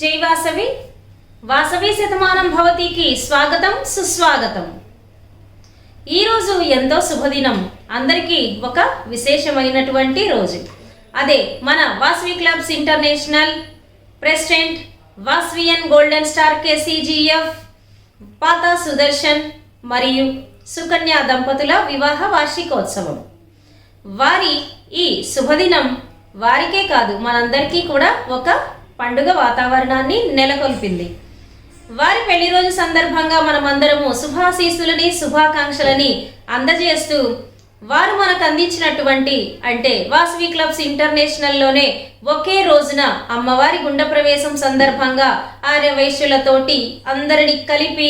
జై వాసవి వాసవి శతమానం భవతికి స్వాగతం సుస్వాగతం. ఈరోజు ఎంతో శుభదినం, అందరికీ ఒక విశేషమైనటువంటి రోజు. అదే మన Vasavi clubs international president Vasavian golden star KCGF Patha Sudarshan మరియు సుకన్య దంపతుల వివాహ వార్షికోత్సవం. వారి ఈ శుభదినం వారికే కాదు మనందరికీ కూడా ఒక పండుగ వాతావరణాన్ని నెలకొల్పింది. వారి పెళ్లి రోజు సందర్భంగా మనమందరము శుభాశీస్సులని శుభాకాంక్షలని అందజేస్తూ వారు మనకు అందించినటువంటి అంటే వాసవి క్లబ్స్ ఇంటర్నేషనల్లోనే ఒకే రోజున అమ్మవారి గుండ ప్రవేశం సందర్భంగా ఆర్యవైశ్యులతోటి అందరిని కలిపి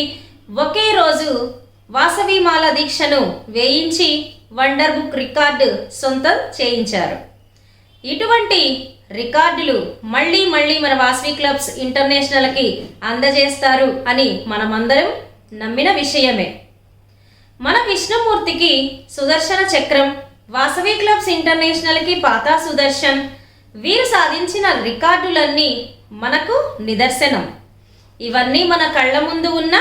ఒకే రోజు వాసవిమాల దీక్షను వేయించి వండర్ బుక్ రికార్డు సొంతం చేయించారు. ఇటువంటి రికార్డులు మళ్ళీ మన వాసవి క్లబ్స్ ఇంటర్నేషనల్కి అందజేస్తారు అని మనమందరం నమ్మిన విషయమే. మన విష్ణుమూర్తికి సుదర్శన చక్రం, వాసవి క్లబ్స్ ఇంటర్నేషనల్కి పాతా సుదర్శన్, వీరు సాధించిన రికార్డులన్నీ మనకు నిదర్శనం. ఇవన్నీ మన కళ్ళ ముందు ఉన్న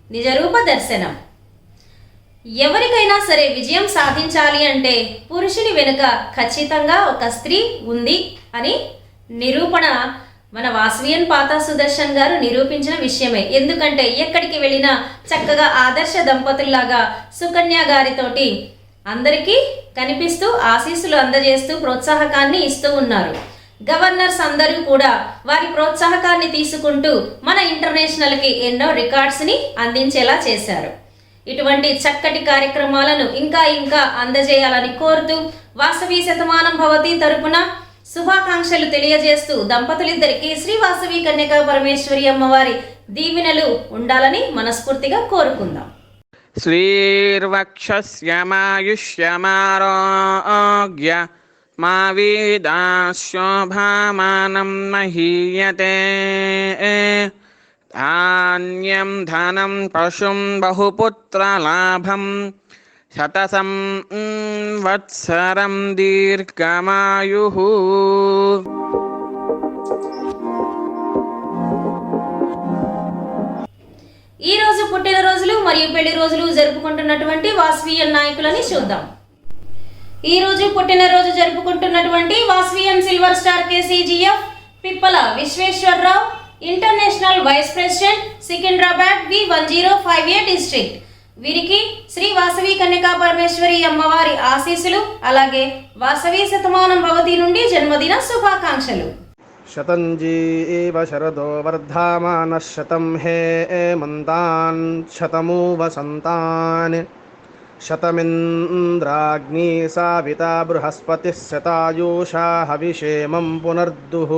నిజరూప దర్శనం. ఎవరికైనా సరే విజయం సాధించాలి అంటే పురుషుని వెనుక ఖచ్చితంగా ఒక స్త్రీ ఉంది అని నిరూపణ మన వాసవియన్ పాతా సుదర్శన్ గారు నిరూపించిన విషయమే. ఎందుకంటే ఎక్కడికి వెళ్ళినా చక్కగా ఆదర్శ దంపతుల్లాగా సుకన్య గారితోటి అందరికీ కనిపిస్తూ ఆశీస్సులు అందజేస్తూ ప్రోత్సాహకాన్ని ఇస్తూ ఉన్నారు. గవర్నర్స్ అందరూ కూడా వారి ప్రోత్సాహకాన్ని తీసుకుంటూ మన ఇంటర్నేషనల్కి ఎన్నో రికార్డ్స్ని అందించేలా చేశారు. ఇటువంటి చక్కటి కార్యక్రమాలను ఇంకా అందజేయాలని కోరుతూ వాసవి శతమానం భవతి తరపున శుభాకాంక్షలు తెలియజేస్తూ దంపతులిద్దరికి శ్రీ వాసవి కన్యకా పరమేశ్వరి అమ్మవారి దీవెనలు ఉండాలని మనస్ఫూర్తిగా కోరుకుందాం. శ్రీర్వక్షస్యమాయుష్యమారోగ్య మా వీదాశోభామానం మహీయతే ధాన్యం ధనం పశుం బహుపుత్రలాభం శతసం వత్సరం దీర్ఘమాయుః. ఈ రోజు పుట్టినరోజులు మరియు పెళ్లి రోజులు జరుపుకుంటున్నటువంటి వాసవియన్ నాయకులని చూద్దాం. ఈ రోజు పుట్టినరోజు జరుపుకుంటున్నటువంటి Vasavian silver star KCGF Pippala Visweswararao, international vice president Secunderabad V1058 district. వీరికి శ్రీ వాసవి కన్యకా పరమేశ్వరి అమ్మవారి ఆశీస్సులు అలాగే వాసవి శతమానం భవతి నుండి జన్మదిన శుభాకాంక్షలు. శతంజీవ శరదో వర్ధమానః శతం హేమంతాన్ శతమూ వసంతాన్ శతమింద్రాగ్నీ సావితా బృహస్పతిః శతాయూషా హవిషేమం పునర్దుః.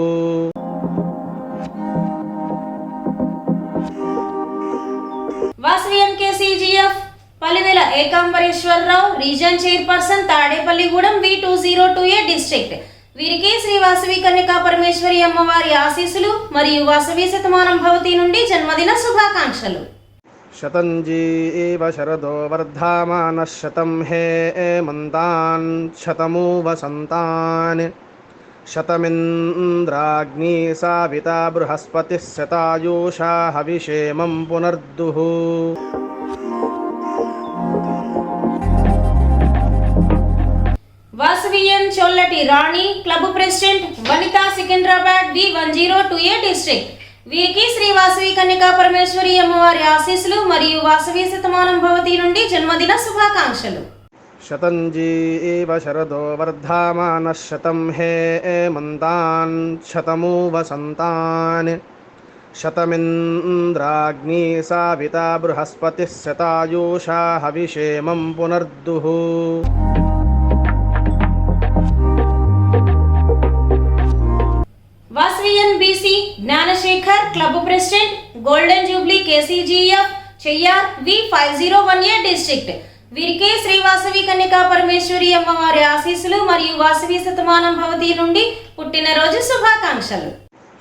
Vasavian KCGF Palivela Ekambareswararao, region chairperson Tadepalligudem V2028 district. వీరికి శ్రీ వాసవి కన్యకా పరమేశ్వరి అమ్మవారి ఆశీస్సులు మరియు వాసవి శతమానం భవతి నుండి జన్మదిన శుభాకాంక్షలు. శతంజీవ శరదో వర్ధమానః శతం హేమంతాన్ శతమూ వసంతాన్ శతమింద్రాగ్నీ సావితా బృహస్పతిః శతాయూషా హవిషేమం పునర్దుః. వాసవియన్ చొల్లటి రాణి క్లబ్ ప్రెసిడెంట్ వనిత సికింద్రాబాద్ V1028 డిస్ట్రిక్ట్. వీరికి శ్రీ వాసవి కన్యకా పరమేశ్వరి అమ్మవారి ఆశీస్సులు మరియు వాసవి శతమానం భవతి నుండి జన్మదిన శుభాకాంక్షలు. శతంజీవ శరదో వర్ధమానః శతం హేమంతాన్ శతమూ వసంతాన్ శతమింద్రాగ్నీ సావితా బృహస్పతిః శతాయూషా హవిషేమం పునర్దుః. Vasavian BC Gnanasekhar club president golden jubilee KCGF Cheyyar V5018 district. వీరికి శ్రీ వాసవి కన్యకా పరమేశ్వరి అమ్మవారి ఆశీస్సులు మరియు వాసవి శతమానం భవతి నుండి పుట్టినరోజు శుభాకాంక్షలు.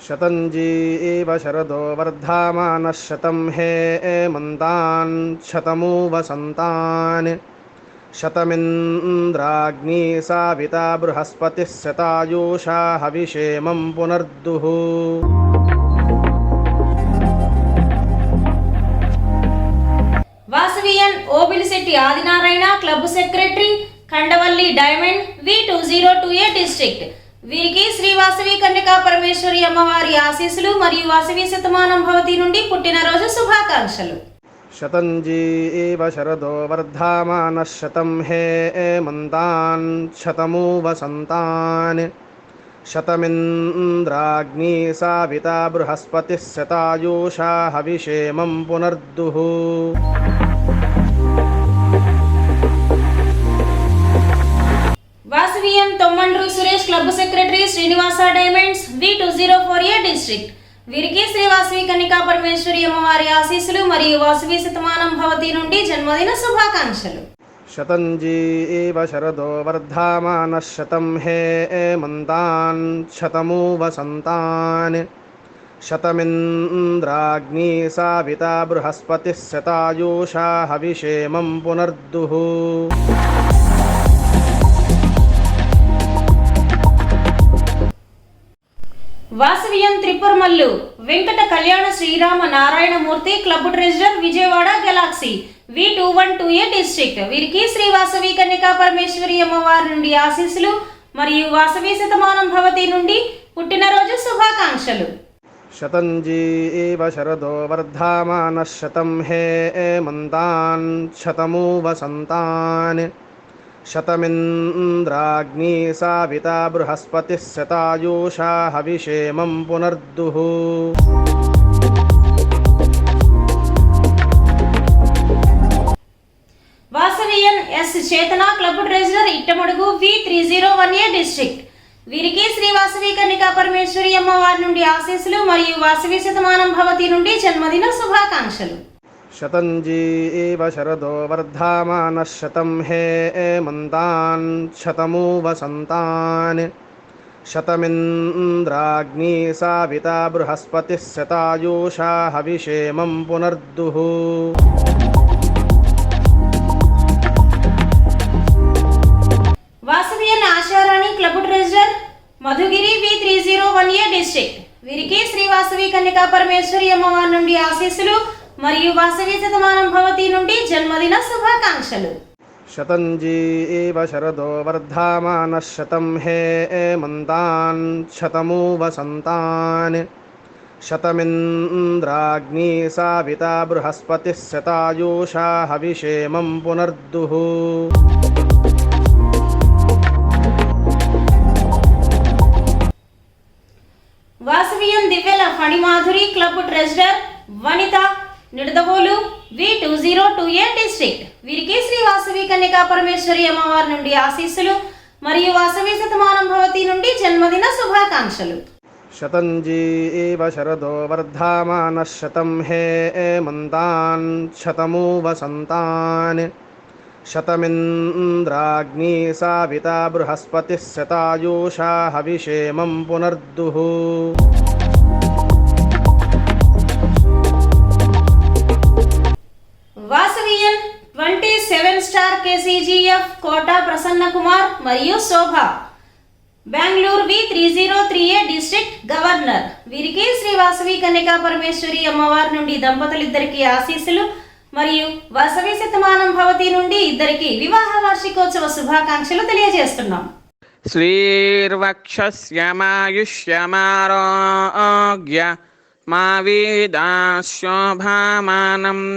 శతంజీవ శరదో వర్ధమానః శతం హేమంతాన్ శతమూ వసంతాన్ శతమింద్రాగ్నీ సావితా బృహస్పతిః శతాయూషా హవిషేమం పునర్దుః. Shri Adinarayana club secretary, Khandavalli diamond V202A district. వీరికి శ్రీ వాసవి కన్యకా పరమేశ్వరి అమ్మవారి ఆశీస్సులు మరియు వాసవి శతమానం భవతి నుండి పుట్టినరోజు శుభాకాంక్షలు. శతంజీవ శరదో వర్ధమానః శతం హేమంతాన్ శతమూ వసంతాన్ శతమింద్రాగ్నీ సావితా బృహస్పతిః శతాయూషా హవిషేమం పునర్దుః. Vasavian Tommandru Suresh club secretary, Srinivasa diamonds V204A district. వీరికి శ్రీ వాసవి కన్యకా పరమేశ్వరి అమ్మవారి ఆశీస్సులు మరియు వాసవి శతమానం భవతి నుండి జన్మదిన శుభాకాంక్షలు. శతంజీవ శరదో వర్ధమానః శతం హేమంతాన్ శతమూ వసంతాన్ శతమింద్రాగ్నీ సావితా బృహస్పతిః శతాయూషా హవిషేమం పునర్దుః. Vasavian Tripuramallu Venkata Kalyana Srirama Narayanamurthy club treasurer, Vijayawada galaxy V212A district. వీరికి శ్రీ వాసవి కన్యకా పరమేశ్వరి అమ్మవారి నుండి ఆశీస్సులు మరియు వాసవి శతమానం భవతి నుండి పుట్టినరోజు శుభాకాంక్షలు. శతంజీవ శరదో వర్ధమానః శతం హేమంతాన్ శతమూ వసంతాన్ శతమింద్రాగ్నీ సావితా బృహస్పతిః శతాయూషా హవిషేమం పునర్దుః. వాసవియన్ ఎస్ చేతన క్లబ్ ట్రెజరర్, ఇట్టమడుగు V301A డిస్ట్రిక్ట్. వీరికి శ్రీ వాసవి కన్యకా పరమేశ్వరి అమ్మవారి నుండి ఆశీస్సులు మరియు వాసవి శతమానం భవతి నుండి జన్మదిన శుభాకాంక్షలు. శతంజీవ శరదో వర్ధమానః శతం హేమంతాన్ శతమూ వసంతాన్ శతమింద్రాగ్నీ సావితా బృహస్పతిః శతాయూషా హవిషేమం పునర్దుః. Vasavian Asharani club treasurer, Madhugiri V301A district. వీరికి శ్రీ వాసవి కన్యకా పరమేశ్వరి అమ్మవారి నుండి ఆశీస్సులు మరియు వాసవి శతమానం భవతి నుండి జన్మదిన శుభాకాంక్షలు. శతంజీవ శరదో వర్ధమానః శతం హేమంతాన్ శతమూ వసంతాన్ శతమింద్రాగ్నీ సావితా బృహస్పతిః శతాయూషా హవిషేమం పునర్దుః. వాసవియన్ దివ్యల ఫణిమాధురి క్లబ్ ట్రెజరర్, వనిత నిడదవోలు V202A డిస్ట్రిక్ట్. వీరికి శ్రీ వాసవి కన్యకా పరమేశ్వరి అమ్మవారి నుండి ఆశీస్సులు మరియు వాసవి శతమానం భవతి నుండి జన్మదిన శుభాకాంక్షలు. శతంజీవ శరదో వర్ధమానః శతం హేమంతాన్ శతమూ వసంతాన్ శతమింద్రాగ్నీ సావితా బృహస్పతిః శతాయూషా హవిషేమం పునర్దుః. వాసవియన్ 27 స్టార్ KCGF కోటా ప్రసన్న కుమార్ మరియు Shobha, Bengaluru V303A district governor. వీరికి శ్రీ వాసవి కన్యకా పరమేశ్వరి అమ్మవారి నుండి దంపతులిద్దరికి ఆశీస్సులు మరియు వాసవి శతమానం భవతి నుండి ఇద్దరికి వివాహ వార్షికోత్సవ శుభాకాంక్షలు తెలియజేస్తున్నాం. శ్రీర్వక్షస్యమాయుష్యమారోగ్య మా వీదాశోభామానం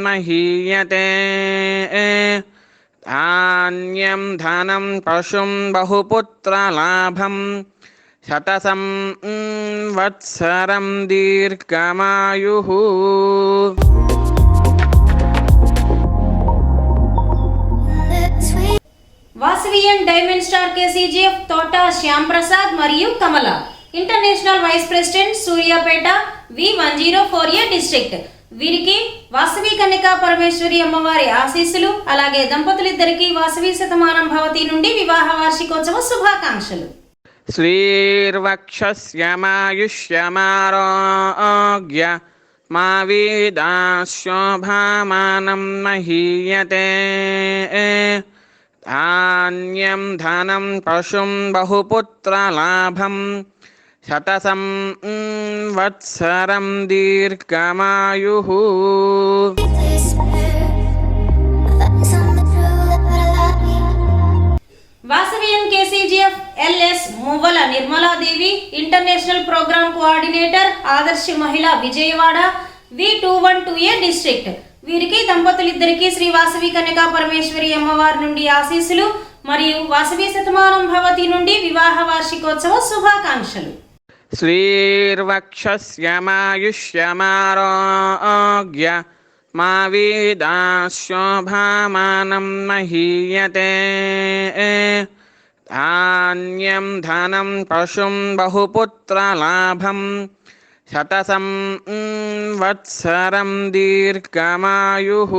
మహీయతే ధాన్యం ధనం పశుం బహుపుత్రలాభం శతసం వత్సరం దీర్ఘమాయుః. Vasavian diamond star KCGF Thota Shyam Prasad మరియు Kamala, international vice president, Suryapet V104A district. వీరికి వాసవి కన్యకా పరమేశ్వరి అమ్మవారి ఆశీస్సులు అలాగే దంపతులిద్దరికి వాసవి శతమానం భవతి నుండి వివాహ వార్షికోత్సవ శుభాకాంక్షలు. శ్రీర్వక్షస్యమాయుష్యమారోగ్య మా వీదాశోభామానం మహీయతే ధాన్యం ధనం పశుం బహుపుత్రలాభం శతసం వత్సరం దీర్ఘమాయుః. వాసవియన్ కేసీజీఎఫ్ ఎల్ఎస్ మువ్వల నిర్మలాదేవి ఇంటర్నేషనల్ ప్రోగ్రామ్ కోఆర్డినేటర్ ఆదర్శ మహిళ విజయవాడ V212A డిస్ట్రిక్ట్. వీరికి దంపతులిద్దరికీ శ్రీ వాసవి కన్యకా పరమేశ్వరి అమ్మవారి నుండి ఆశీస్సులు మరియు వాసవి శతమానం భవతి నుండి వివాహ వార్షికోత్సవ శుభాకాంక్షలు. శ్రీర్వక్షస్యమాయుష్యమారోగ్య మా వీదాశోభామానం మహీయతే ధాన్యం ధనం పశుం బహుపుత్రలాభం శతసం వత్సరం దీర్ఘమాయుః.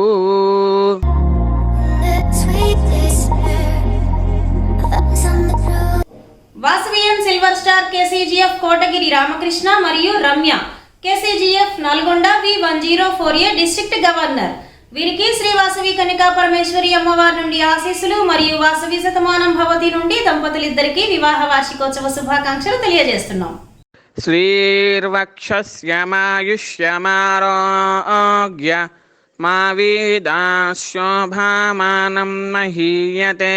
Vasavian silver star KCGF Kotagiri Ramakrishna మరియు Ramya KCGF Nalgonda V104A district governor. వీరికి శ్రీ వాసవి కన్యకా పరమేశ్వరి అమ్మవారి నుండి ఆశీస్సులు మరియు వాసవి శతమానం భవతి నుండి దంపతులిద్దరికీ వివాహ వార్షికోత్సవ శుభాకాంక్షలు తెలియజేస్తున్నాం. శ్రీర్వక్షస్యమాయుష్యమారోగ్య మా వీదాశోభామానం మహీయతే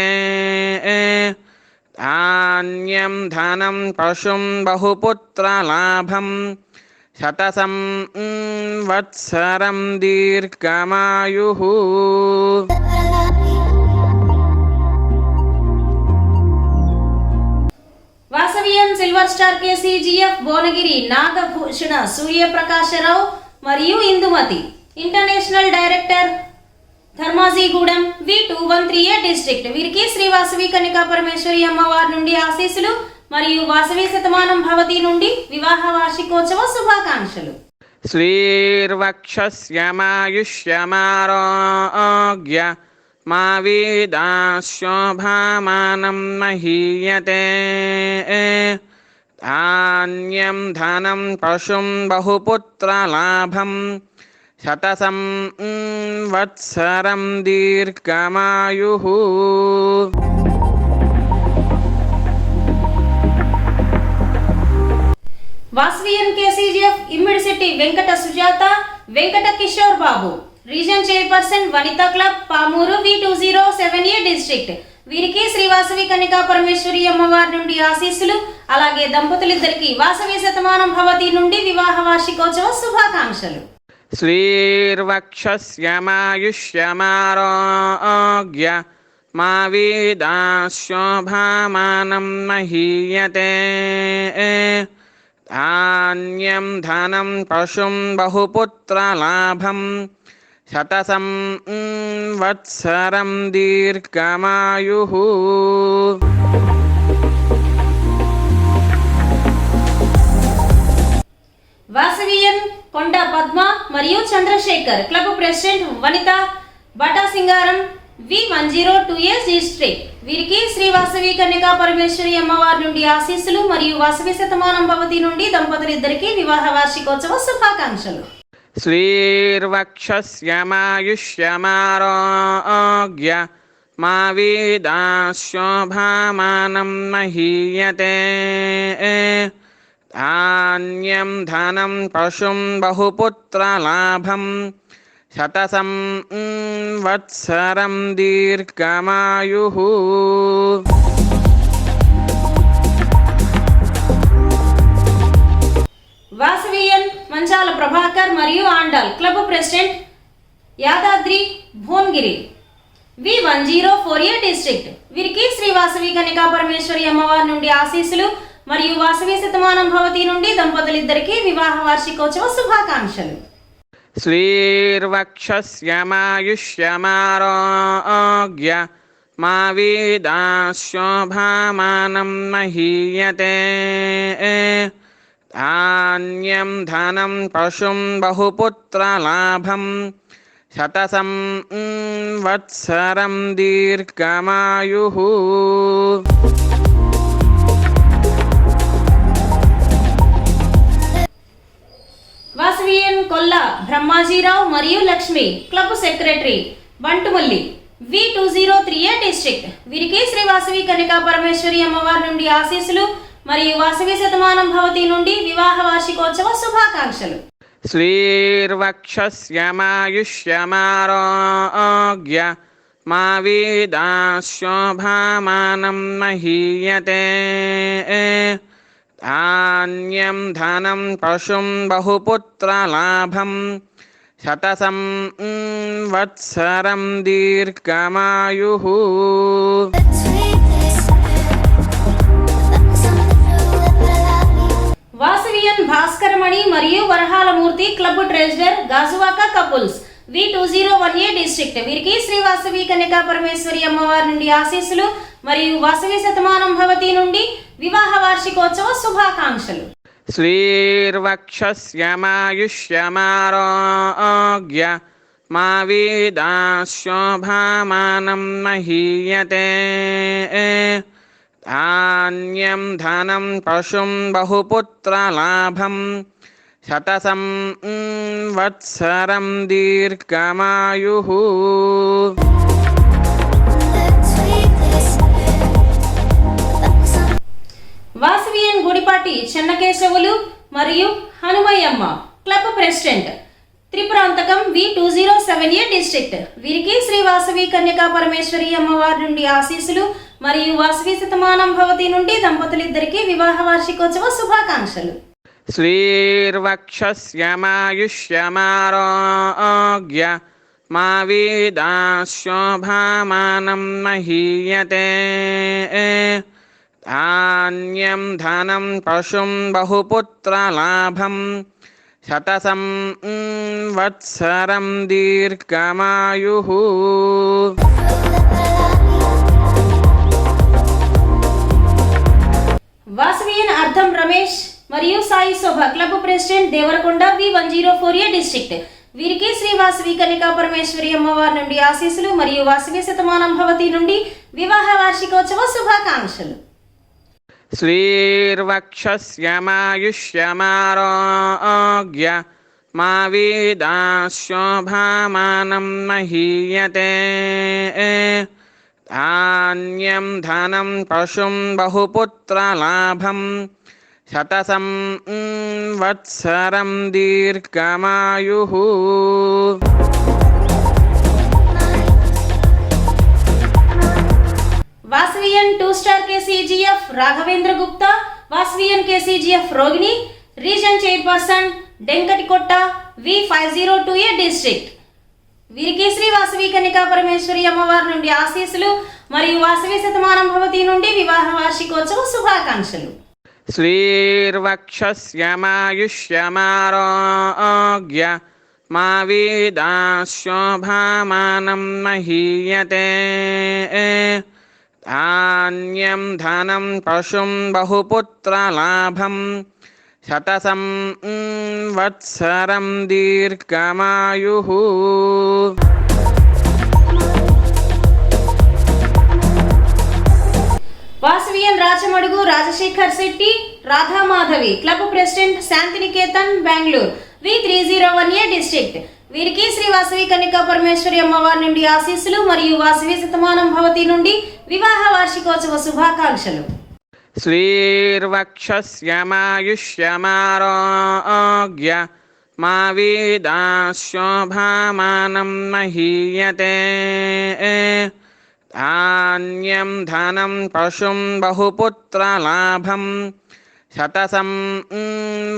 ధాన్యం ధనం పశుం బహుపుత్రలాభం శతసం వత్సరం దీర్ఘమాయుః. Vasavian silver star KCGF Bhuvanagiri Nagabhushana Suryaprakasarao మరియు Indumathi international director Dharmajigudem V213A district. వీరికి శ్రీ వాసవి కన్యకా పరమేశ్వరి అమ్మవారి నుండి ఆశీస్సులు మరియు వాసవి శతమానం భవతి నుండి వివాహ వార్షికోత్సవ శుభాకాంక్షలు. శ్రీర్వక్షస్యమాయుష్యమారోగ్య మా వీదాశోభామానం మహీయతే ధాన్యం ధనం పశుం బహుపుత్రలాభం శతసం వత్సరం దీర్ఘమాయుః. Vasavian KCGF Immadisetty Venkata Sujatha Venkata Kishore Babu region chairperson Vanitha club Pamuru V207A district. వీరికి శ్రీ వాసవి కన్యకా పరమేశ్వరి అమ్మవారి నుండి ఆశీస్సులు అలాగే దంపతులిద్దరికి వాసవి శతమానం భవతి నుండి వివాహ వార్షికోత్సవ శుభాకాంక్షలు. శ్రీర్వక్షస్యమాయుష్యమారోగ్య మా వీదాశోభామానం మహీయతే ధాన్యం ధనం పశుం బహుపుత్రలాభం శతసం వత్సరం దీర్ఘమాయుః. వాసవియన్ కొండ పద్మ మరియు చంద్రశేఖర్ క్లబ్ ప్రెసిడెంట్ వనిత బటా సింగారం V102A డిస్ట్రిక్ట్. వీరికి శ్రీ వాసవి కన్యకా పరమేశ్వరి అమ్మవారి నుండి ఆశీస్సులు మరియు వాసవి శతమానం భవతి నుండి దంపతులిద్దరికీ వివాహ వార్షికోత్సవ శుభాకాంక్షలు. శ్రీర్వక్షస్యమాయుష్యమారోగ్య మా వీదాశోభామానం మహీయతే ధాన్యం ధనం పశుం బహుపుత్రలాభం శతసం వత్సరం దీర్ఘమాయుః. వాసవియన్ మంచాల ప్రభాకర్ మరియు Andal club president Yadadri Bhuvanagiri V104A district. వీరికి శ్రీ వాసవి కన్యకా పరమేశ్వరి అమ్మవారి నుండి ఆశీస్సులు మరియు వాసవి శతమానం భవతి నుండి దంపతులిద్దరికీ వివాహ వార్షికోత్సవ శుభాకాంక్షలు. శ్రీర్వక్షస్యమాయుష్యమారోగ్య మా వీదాశోభామానం మహీయతే ధాన్యం ధనం పశుం బహుపుత్రలాభం శతసం వత్సరం దీర్ఘమాయుః. వాసవియన్ కొల్ల బ్రహ్మాజీరావు మరియు Lakshmi club secretary Bantumilli V203A district. వీరికి శ్రీ వాసవి కన్యకా పరమేశ్వరి అమ్మవారి నుండి ఆశీస్సులు మరియు వాసవి శతమానం భవతి నుండి వివాహ వార్షికోత్సవ శుభాకాంక్షలు. శ్రీర్వక్షస్యమాయుష్యమారోగ్య మా వీదాశోభామానం మహీయతే ధాన్యం ధనం పశుం బహుపుత్రలాభం శతసం వత్సరం దీర్ఘమాయుః. వాసవియన్ భాస్కరమణి మరియు Varahalamurthy club treasurer Gajuwaka couples V2018 district. వీరికి శ్రీ వాసవి కన్యకా పరమేశ్వరి అమ్మవారి నుండి ఆశీస్సులు మరియు వాసవి శతమానం భవతి నుండి వివాహ వార్షికోత్సవ శుభాకాంక్షలు. శ్రీర్వక్షస్యమాయుష్యమారోగ్య మా వీదాశోభామానం మహీయతే ధాన్యం ధనం పశుం బహుపుత్రలాభం శతసం వత్సరం దీర్ఘమాయుః. వాసవియన్ గుడిపాటి చెన్నకేశవులు మరియు Hanumayyamma club president Tripurantakam V2078 district. వీరికి శ్రీ వాసవి కన్యకా పరమేశ్వరి అమ్మవారి నుండి ఆశీస్సులు మరియు వాసవి శతమానం భవతి నుండి దంపతులిద్దరికీ వివాహ వార్షికోత్సవ శుభాకాంక్షలు. శ్రీర్వక్షస్యమాయుష్యమారోగ్య మా వీదాశోభామానం మహీయతే ధాన్యం ధనం పశుం బహుపుత్రలాభం శతసం వత్సరం దీర్ఘమాయుః. వాసవియన్ అర్థం రమేష్ మరియు Sai Sobha club president Devarakonda V1048 district. వీరికి శ్రీ వాసవి కన్యకా పరమేశ్వరి అమ్మవారి నుండి ఆశీస్సులు మరియు వాసవి శతమానం భవతి నుండి వివాహ వార్షికోత్సవ శుభాకాంక్షలు. శ్రీర్వక్షస్యమాయుష్యమారోగ్య మా వీదాశోభామానం మహీయతే ధాన్యం ధనం పశుం బహుపుత్రలాభం శతసం వత్సరం దీర్ఘమాయుః. వాసవియన్ 2-స్టార్ KCGF రాఘవేంద్ర గుప్తా, వాసవియన్ KCGF రోగిణి రీజన్ చైర్పర్సన్ డెంకటికొట్ట V5028 డిస్ట్రిక్ట్. వీరికి శ్రీ వాసవి కన్యకా పరమేశ్వరి అమ్మవారి నుండి ఆశీస్సులు మరియు వాసవి శతమానం భవతి నుండి వివాహ వార్షికోత్సవ శుభాకాంక్షలు. శ్రీర్వక్షస్యమాయుష్యమారోగ్య మా వీదాశోభామానం మహీయతే ధాన్యం ధనం పశుం బహుపుత్రలాభం శతసం వత్సరం దీర్ఘమాయుః. Vasavian Rachamadugu Rajasekhar Shetty Radhamadhavi club president Shantiniketan Bengaluru V3018 district. వీరికి శ్రీ వాసవి కన్యకా పరమేశ్వరి అమ్మవారి నుండి ఆశీస్సులు మరియు వాసవి శతమానం భవతి నుండి వివాహ వార్షికోత్సవ శుభాకాంక్షలు. శ్రీర్వక్షస్యమాయుష్యమారోగ్య మా వీదాశోభామానం మహీయతే ధాన్యం ధనం పశుం బహుపుత్రలాభం శతసం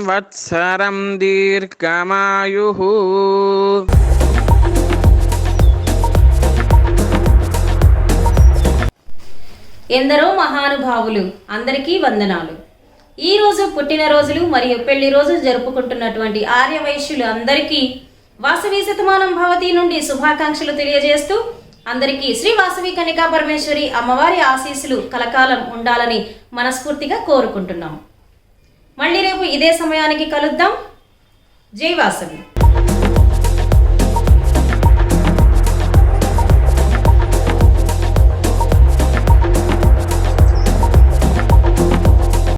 వత్సరం దీర్ఘమాయుః. ఎందరో మహానుభావులు అందరికీ వందనాలు. ఈరోజు పుట్టినరోజులు మరియు పెళ్లి రోజు జరుపుకుంటున్నటువంటి ఆర్యవైశ్యులు అందరికీ వాసవి శతమానం భవతి నుండి శుభాకాంక్షలు తెలియజేస్తూ అందరికీ శ్రీ వాసవి కన్యకా పరమేశ్వరి అమ్మవారి ఆశీస్సులు కలకాలం ఉండాలని మనస్ఫూర్తిగా కోరుకుంటున్నాం. మళ్ళీ రేపు ఇదే సమయానికి కలుద్దాం. జై వాసవి.